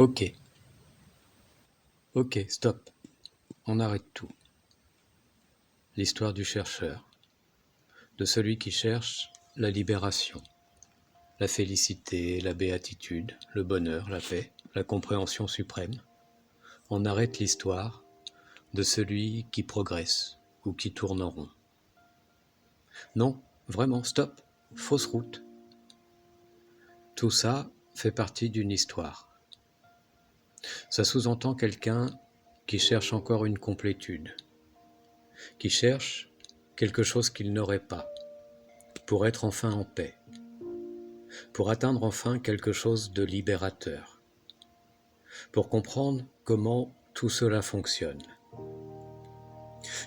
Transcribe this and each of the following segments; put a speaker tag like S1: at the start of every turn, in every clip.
S1: Ok, ok, stop. On arrête tout. L'histoire du chercheur, de celui qui cherche la libération, la félicité, la béatitude, le bonheur, la paix, la compréhension suprême. On arrête l'histoire de celui qui progresse ou qui tourne en rond. Non, vraiment, stop, fausse route. Tout ça fait partie d'une histoire. Ça sous-entend quelqu'un qui cherche encore une complétude, qui cherche quelque chose qu'il n'aurait pas, pour être enfin en paix, pour atteindre enfin quelque chose de libérateur, pour comprendre comment tout cela fonctionne.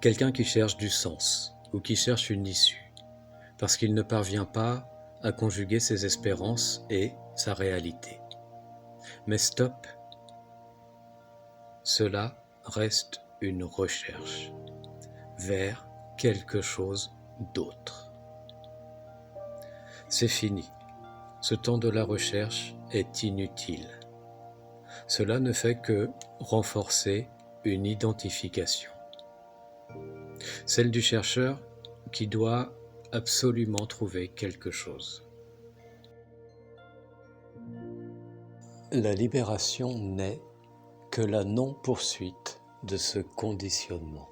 S1: Quelqu'un qui cherche du sens ou qui cherche une issue, parce qu'il ne parvient pas à conjuguer ses espérances et sa réalité. Mais stop, cela reste une recherche vers quelque chose d'autre. C'est fini. Ce temps de la recherche est inutile. Cela ne fait que renforcer une identification. Celle du chercheur qui doit absolument trouver quelque chose. La libération n'est que la non-poursuite de ce conditionnement.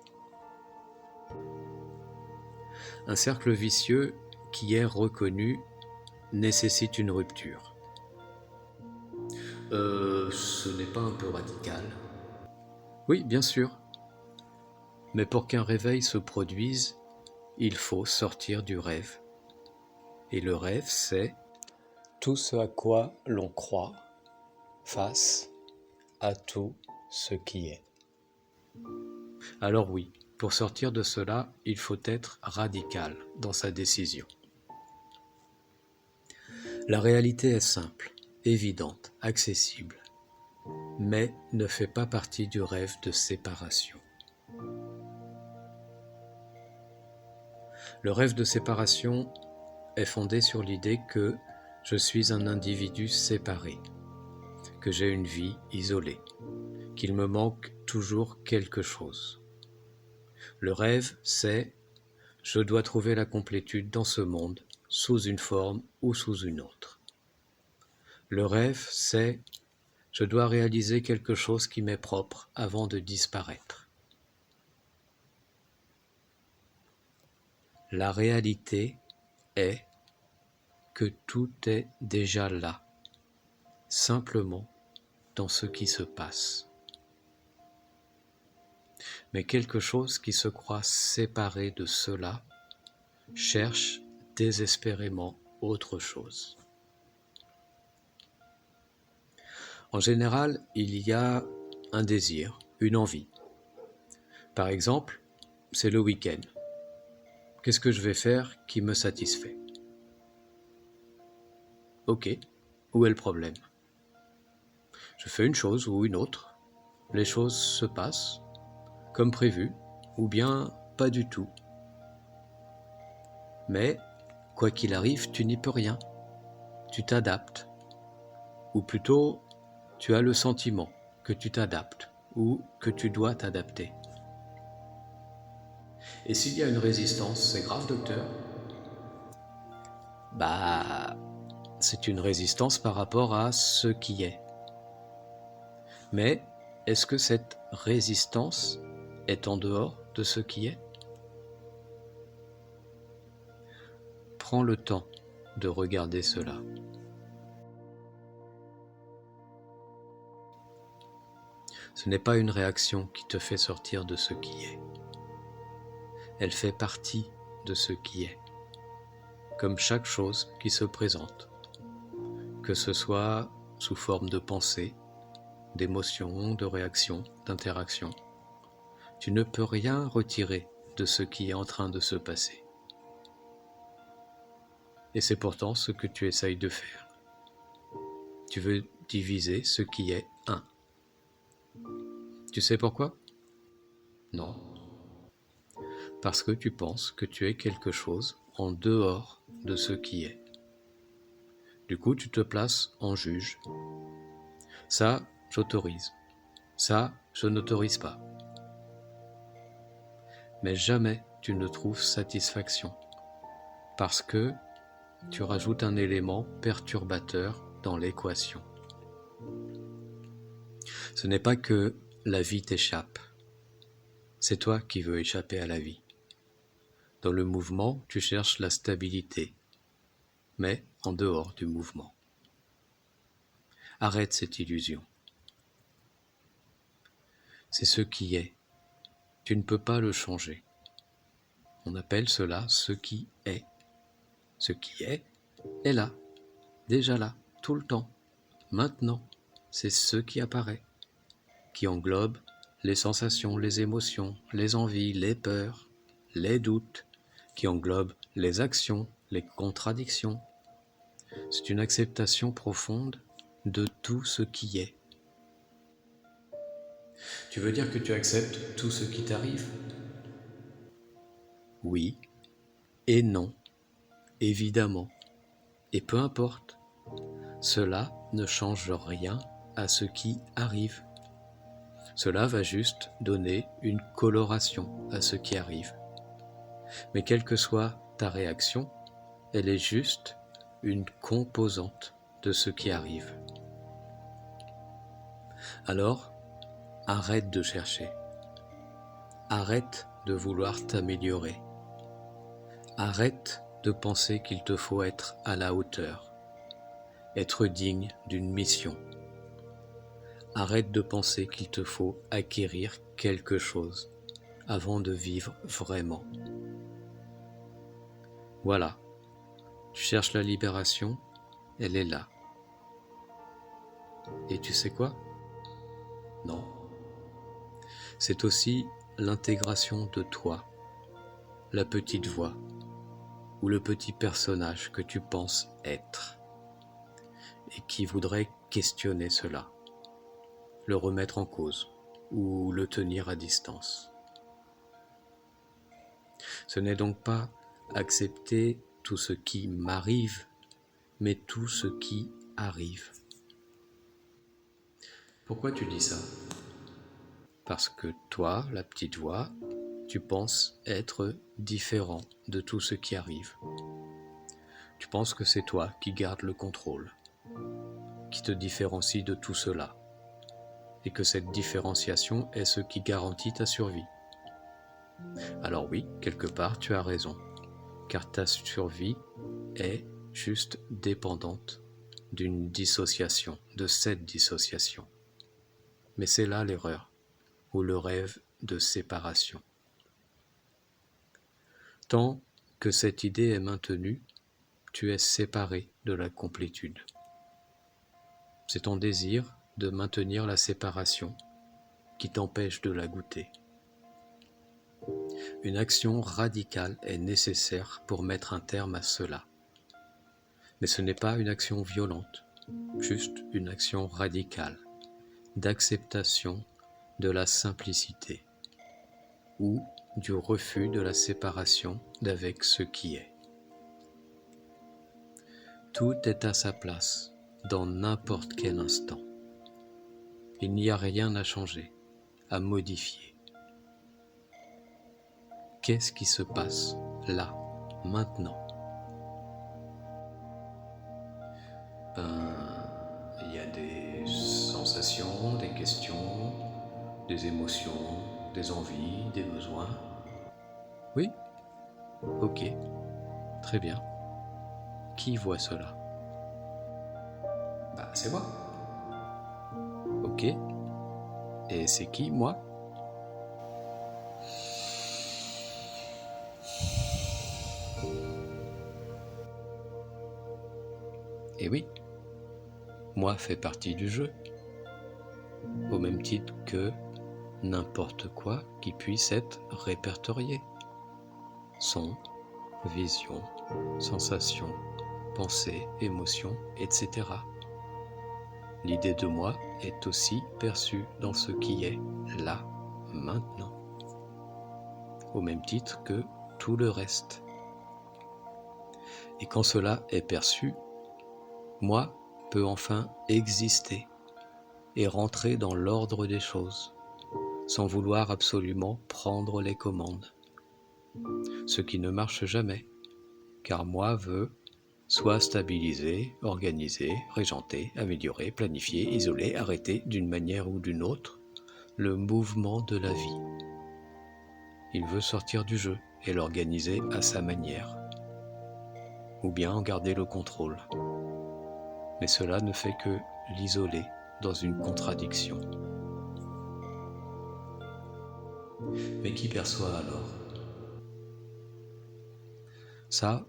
S1: Un cercle vicieux qui est reconnu nécessite une rupture. Ce n'est pas un peu radical? Oui, bien sûr. Mais pour qu'un réveil se produise, il faut sortir du rêve. Et le rêve, c'est tout ce à quoi l'on croit face à tout ce qui est. Alors oui, pour sortir de cela, il faut être radical dans sa décision. La réalité est simple, évidente, accessible, mais ne fait pas partie du rêve de séparation. Le rêve de séparation est fondé sur l'idée que je suis un individu séparé, que j'ai une vie isolée, qu'il me manque toujours quelque chose. Le rêve, c'est « je dois trouver la complétude dans ce monde, sous une forme ou sous une autre ». Le rêve, c'est « je dois réaliser quelque chose qui m'est propre avant de disparaître ». La réalité est que tout est déjà là, simplement dans ce qui se passe. Mais quelque chose qui se croit séparé de cela cherche désespérément autre chose. En général, il y a un désir, une envie. Par exemple, c'est le week-end. Qu'est-ce que je vais faire qui me satisfait? Ok, où est le problème? Je fais une chose ou une autre. Les choses se passent comme prévu, ou bien pas du tout. Mais, quoi qu'il arrive, tu n'y peux rien. Tu t'adaptes. Ou plutôt, tu as le sentiment que tu t'adaptes, ou que tu dois t'adapter. Et s'il y a une résistance, c'est grave, docteur? C'est une résistance par rapport à ce qui est. Mais, est-ce que cette résistance est en dehors de ce qui est? Prends le temps de regarder cela. Ce n'est pas une réaction qui te fait sortir de ce qui est. Elle fait partie de ce qui est, comme chaque chose qui se présente, que ce soit sous forme de pensée, d'émotion, de réaction, d'interaction. Tu ne peux rien retirer de ce qui est en train de se passer. Et c'est pourtant ce que tu essayes de faire. Tu veux diviser ce qui est un. Tu sais pourquoi? Non. Parce que tu penses que tu es quelque chose en dehors de ce qui est. Du coup, tu te places en juge. Ça, j'autorise. Ça, je n'autorise pas. Mais jamais tu ne trouves satisfaction, parce que tu rajoutes un élément perturbateur dans l'équation. Ce n'est pas que la vie t'échappe, c'est toi qui veux échapper à la vie. Dans le mouvement, tu cherches la stabilité, mais en dehors du mouvement. Arrête cette illusion. C'est ce qui est. Tu ne peux pas le changer. On appelle cela ce qui est. Ce qui est là, déjà là, tout le temps, maintenant. C'est ce qui apparaît, qui englobe les sensations, les émotions, les envies, les peurs, les doutes, qui englobe les actions, les contradictions. C'est une acceptation profonde de tout ce qui est. Tu veux dire que tu acceptes tout ce qui t'arrive? Oui et non, évidemment. Et peu importe, cela ne change rien à ce qui arrive. Cela va juste donner une coloration à ce qui arrive. Mais quelle que soit ta réaction, elle est juste une composante de ce qui arrive. Alors, arrête de chercher. Arrête de vouloir t'améliorer. Arrête de penser qu'il te faut être à la hauteur, être digne d'une mission. Arrête de penser qu'il te faut acquérir quelque chose avant de vivre vraiment. Voilà, tu cherches la libération, elle est là. Et tu sais quoi? Non. C'est aussi l'intégration de toi, la petite voix ou le petit personnage que tu penses être et qui voudrait questionner cela, le remettre en cause ou le tenir à distance. Ce n'est donc pas accepter tout ce qui m'arrive, mais tout ce qui arrive. Pourquoi tu dis ça? Parce que toi, la petite voix, tu penses être différent de tout ce qui arrive. Tu penses que c'est toi qui gardes le contrôle, qui te différencie de tout cela, et que cette différenciation est ce qui garantit ta survie. Alors oui, quelque part, tu as raison, car ta survie est juste dépendante d'une dissociation, de cette dissociation. Mais c'est là l'erreur, ou le rêve de séparation. Tant que cette idée est maintenue, tu es séparé de la complétude. C'est ton désir de maintenir la séparation qui t'empêche de la goûter. Une action radicale est nécessaire pour mettre un terme à cela. Mais ce n'est pas une action violente, juste une action radicale, d'acceptation de la simplicité ou du refus de la séparation d'avec ce qui est. Tout est à sa place dans n'importe quel instant. Il n'y a rien à changer, à modifier. Qu'est-ce qui se passe là, maintenant? Il y a des sensations, des questions, des émotions, des envies, des besoins. Oui? Ok, très bien. Qui voit cela? C'est moi. Ok. Et c'est qui, moi? Et oui, moi fait partie du jeu, au même titre que n'importe quoi qui puisse être répertorié. Son, vision, sensation, pensée, émotion, etc. L'idée de moi est aussi perçue dans ce qui est là, maintenant, au même titre que tout le reste. Et quand cela est perçu, moi peut enfin exister et rentrer dans l'ordre des choses, sans vouloir absolument prendre les commandes. Ce qui ne marche jamais, car moi veut soit stabiliser, organiser, régenter, améliorer, planifier, isoler, arrêter d'une manière ou d'une autre le mouvement de la vie. Il veut sortir du jeu et l'organiser à sa manière, ou bien en garder le contrôle. Mais cela ne fait que l'isoler dans une contradiction. Mais qui perçoit alors? Ça,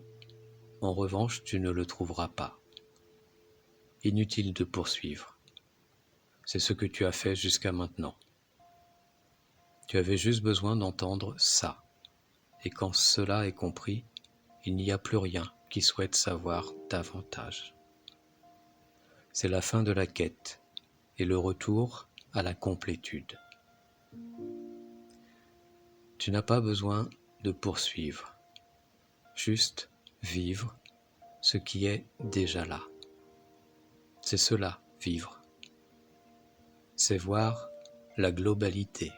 S1: en revanche, tu ne le trouveras pas. Inutile de poursuivre. C'est ce que tu as fait jusqu'à maintenant. Tu avais juste besoin d'entendre ça. Et quand cela est compris, il n'y a plus rien qui souhaite savoir davantage. C'est la fin de la quête et le retour à la complétude. Tu n'as pas besoin de poursuivre, juste vivre ce qui est déjà là. C'est cela, vivre. C'est voir la globalité.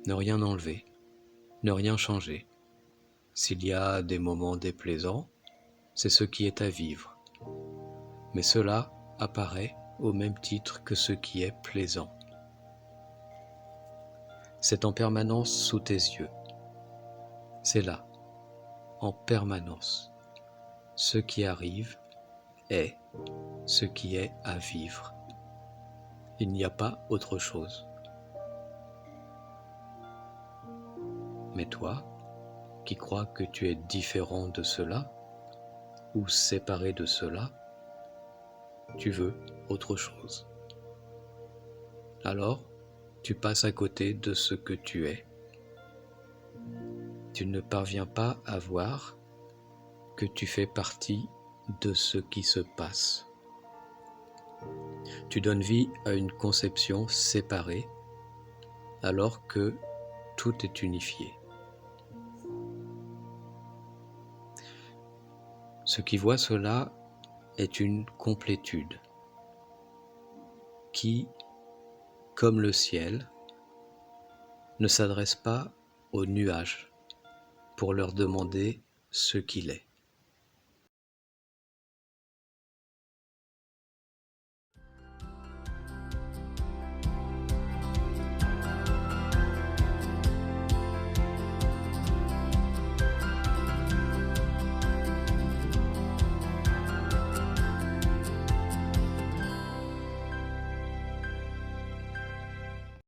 S1: Ne rien enlever, ne rien changer. S'il y a des moments déplaisants, c'est ce qui est à vivre. Mais cela apparaît au même titre que ce qui est plaisant. C'est en permanence sous tes yeux. C'est là, en permanence. Ce qui arrive est ce qui est à vivre. Il n'y a pas autre chose. Mais toi, qui crois que tu es différent de cela, ou séparé de cela, tu veux autre chose. Alors, tu passes à côté de ce que tu es. Tu ne parviens pas à voir que tu fais partie de ce qui se passe. Tu donnes vie à une conception séparée alors que tout est unifié. Ce qui voit cela est une complétude qui, comme le ciel, ne s'adresse pas aux nuages pour leur demander ce qu'il est.